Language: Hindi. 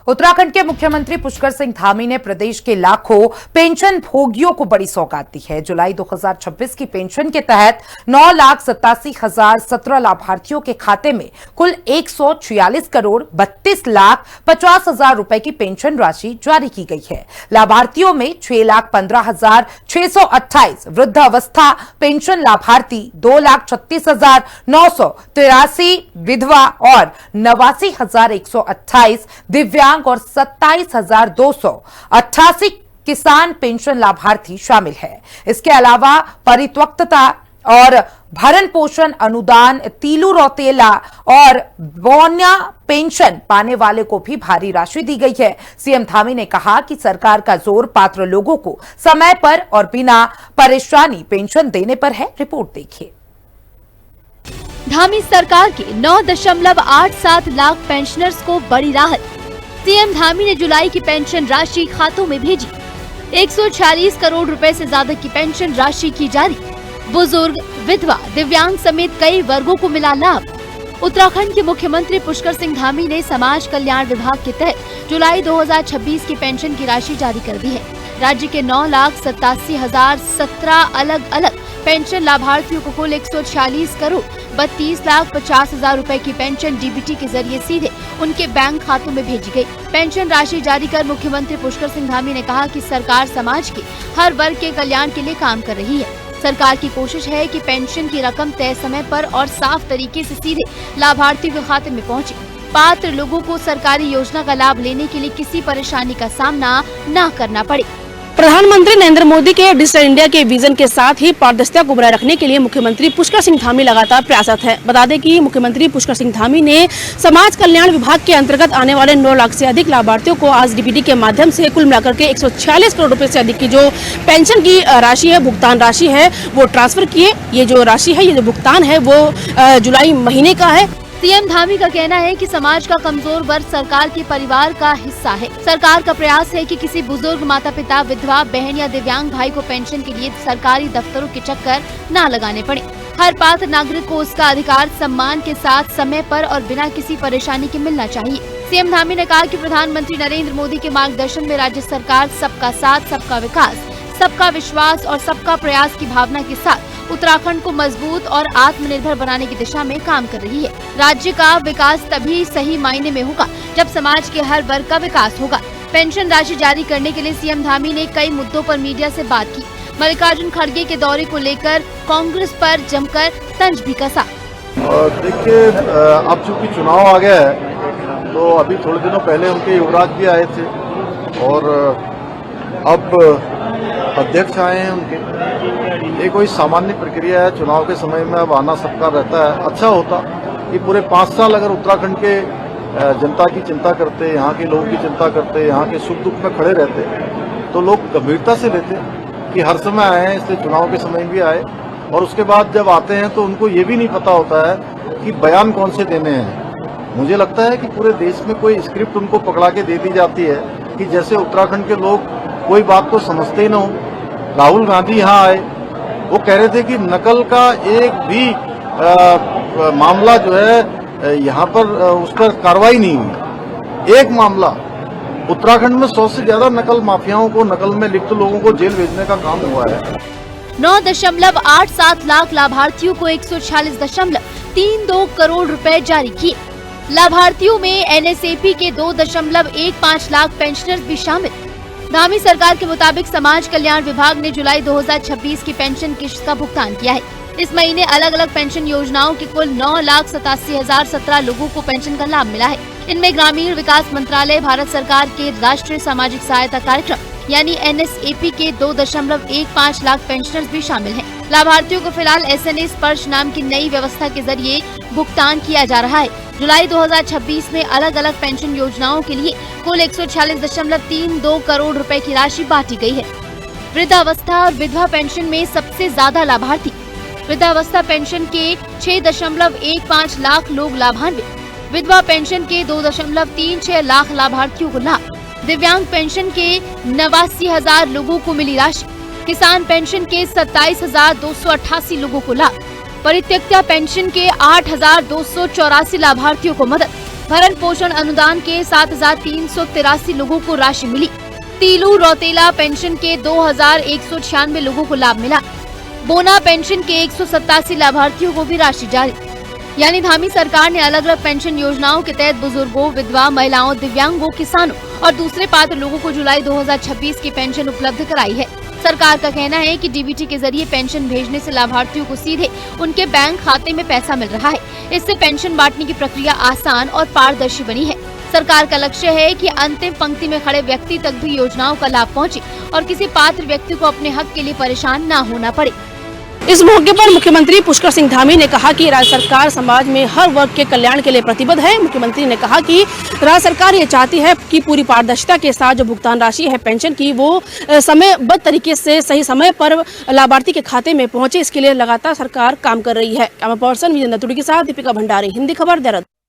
उत्तराखंड के मुख्यमंत्री पुष्कर सिंह धामी ने प्रदेश के लाखों पेंशन भोगियों को बड़ी सौगात दी है। जुलाई 2026 की पेंशन के तहत 9,87,017 लाभार्थियों के खाते में कुल 146 करोड़ 32,50,000 रुपए की पेंशन राशि जारी की गई है। लाभार्थियों में 6,15,628 वृद्धावस्था पेंशन लाभार्थी, 2,36,983 विधवा और 89,128 दिव्यांग और 27,288 किसान पेंशन लाभार्थी शामिल है। इसके अलावा परित्यक्तता और भरण पोषण अनुदान, तीलू रौतेला और बौन्या पेंशन पाने वाले को भी भारी राशि दी गई है। सीएम धामी ने कहा कि सरकार का जोर पात्र लोगों को समय पर और बिना परेशानी पेंशन देने पर है। रिपोर्ट देखिए। धामी सरकार के 9.87 लाख पेंशनर्स को बड़ी राहत। सीएम धामी ने जुलाई की पेंशन राशि खातों में भेजी। 146 करोड़ रुपए से ज्यादा की पेंशन राशि की जारी। बुजुर्ग, विधवा, दिव्यांग समेत कई वर्गों को मिला लाभ। उत्तराखंड के मुख्यमंत्री पुष्कर सिंह धामी ने समाज कल्याण विभाग के तहत जुलाई 2026 की पेंशन की राशि जारी कर दी है। राज्य के 9,87,017 अलग अलग पेंशन लाभार्थियों को कुल 146 करोड़ 32,50,000 रुपए की पेंशन डीबीटी के जरिए सीधे उनके बैंक खातों में भेजी गई। पेंशन राशि जारी कर मुख्यमंत्री पुष्कर सिंह धामी ने कहा कि सरकार समाज के हर वर्ग के कल्याण के लिए काम कर रही है। सरकार की कोशिश है कि पेंशन की रकम तय समय पर और साफ तरीके से सीधे लाभार्थियों के खाते में पहुंचे। पात्र लोगों को सरकारी योजना का लाभ लेने के लिए किसी परेशानी का सामना न करना पड़े। प्रधानमंत्री नरेंद्र मोदी के डिजिटल इंडिया के विजन के साथ ही पारदर्शिता को बनाए रखने के लिए मुख्यमंत्री पुष्कर सिंह धामी लगातार प्रयासरत है। बता दें कि मुख्यमंत्री पुष्कर सिंह धामी ने समाज कल्याण विभाग के अंतर्गत आने वाले 9 लाख से अधिक लाभार्थियों को आज डीबीटी के माध्यम से कुल मिलाकर के 146 करोड़ रुपए से अधिक की जो पेंशन की राशि है, भुगतान राशि है, वो ट्रांसफर किए। ये जो राशि है, ये जो भुगतान है, वो जुलाई महीने का है। सीएम धामी का कहना है कि समाज का कमजोर वर्ग सरकार के परिवार का हिस्सा है। सरकार का प्रयास है कि किसी बुजुर्ग, माता पिता, विधवा, बहन या दिव्यांग भाई को पेंशन के लिए सरकारी दफ्तरों के चक्कर न लगाने पड़े। हर पात्र नागरिक को उसका अधिकार सम्मान के साथ समय पर और बिना किसी परेशानी के मिलना चाहिए। सीएम धामी ने कहा कि प्रधानमंत्री नरेंद्र मोदी के मार्गदर्शन में राज्य सरकार सबका साथ, सबका विकास, सबका विश्वास और सबका प्रयास की भावना के साथ उत्तराखंड को मजबूत और आत्मनिर्भर बनाने की दिशा में काम कर रही है। राज्य का विकास तभी सही मायने में होगा जब समाज के हर वर्ग का विकास होगा। पेंशन राशि जारी करने के लिए सीएम धामी ने कई मुद्दों पर मीडिया से बात की। मल्लिकार्जुन खड़गे के दौरे को लेकर कांग्रेस पर जमकर तंज भी कसा। देखिए, अब चूंकि चुनाव आ गया है तो अभी थोड़े दिनों पहले उनके युवराज भी आए थे और अब अध्यक्ष आए हैं उनके। ये कोई सामान्य प्रक्रिया है, चुनाव के समय में अब आना सबका रहता है। अच्छा होता कि पूरे 5 साल अगर उत्तराखंड के जनता की चिंता करते, यहाँ के लोगों की चिंता करते, यहाँ के सुख दुख में खड़े रहते तो लोग गंभीरता से लेते कि हर समय आए हैं, इसलिए चुनाव के समय भी आए। और उसके बाद जब आते हैं तो उनको ये भी नहीं पता होता है कि बयान कौन से देने हैं। मुझे लगता है कि पूरे देश में कोई स्क्रिप्ट उनको पकड़ा के दे दी जाती है कि जैसे उत्तराखंड के लोग कोई बात को समझते ही न हो। राहुल गांधी यहाँ आए, वो कह रहे थे कि नकल का एक भी मामला जो है यहाँ पर उस पर कार्रवाई नहीं हुई। एक मामला उत्तराखंड में 100 से ज्यादा नकल माफियाओं को, नकल में लिप्त लोगों को जेल भेजने का काम हुआ है। 9.87 लाख लाभार्थियों को 146.32 करोड़ रुपए जारी किए। लाभार्थियों में एनएसएपी के 2.15 लाख पेंशनर्स भी शामिल। धामी सरकार के मुताबिक समाज कल्याण विभाग ने जुलाई 2026 की पेंशन किश्त का भुगतान किया है। इस महीने अलग अलग पेंशन योजनाओं के कुल 9,87,017 लोगों को पेंशन का लाभ मिला है। इनमें ग्रामीण विकास मंत्रालय, भारत सरकार के राष्ट्रीय सामाजिक सहायता कार्यक्रम यानी एनएसएपी के 2.15 लाख पेंशनर्स भी शामिल हैं। लाभार्थियों को फिलहाल एसएनए स्पर्श नाम की नई व्यवस्था के जरिए भुगतान किया जा रहा है। जुलाई 2026 में अलग अलग पेंशन योजनाओं के लिए कुल 146.32 करोड़ रुपए की राशि बांटी गई है। वृद्धावस्था और विधवा पेंशन में सबसे ज्यादा लाभार्थी। वृद्धावस्था पेंशन के 6.15 लाख लोग लाभान्वित। विधवा पेंशन के 2.36 लाख लाभार्थियों को लाभ। दिव्यांग पेंशन के 89,000 लोगों को मिली राशि। किसान पेंशन के 27,288 लोगों को लाभ। परित्यक्ता पेंशन के 8,284 लाभार्थियों को मदद। भरण पोषण अनुदान के 7,383 लोगों को राशि मिली। तीलू रौतेला पेंशन के 2,196 लोगों को लाभ मिला। बोना पेंशन के 187 लाभार्थियों को भी राशि जारी। यानी धामी सरकार ने अलग अलग पेंशन योजनाओं के तहत बुजुर्गों, विधवा महिलाओं, दिव्यांगों, किसानों और दूसरे पात्र लोगों को जुलाई 2026 की पेंशन उपलब्ध कराई है। सरकार का कहना है कि डीबीटी के जरिए पेंशन भेजने से लाभार्थियों को सीधे उनके बैंक खाते में पैसा मिल रहा है। इससे पेंशन बांटने की प्रक्रिया आसान और पारदर्शी बनी है। सरकार का लक्ष्य है कि अंतिम पंक्ति में खड़े व्यक्ति तक भी योजनाओं का लाभ पहुंचे और किसी पात्र व्यक्ति को अपने हक के लिए परेशान न होना पड़े। इस मौके पर मुख्यमंत्री पुष्कर सिंह धामी ने कहा कि राज्य सरकार समाज में हर वर्ग के कल्याण के लिए प्रतिबद्ध है। मुख्यमंत्री ने कहा कि राज्य सरकार ये चाहती है कि पूरी पारदर्शिता के साथ जो भुगतान राशि है पेंशन की वो समयबद्ध तरीके से सही समय पर लाभार्थी के खाते में पहुंचे। इसके लिए लगातार सरकार काम कर रही है। कैमरा पर्सन विजेंद्र तुड़ी के साथ दीपिका भंडारी, हिंदी खबर, देहरादून।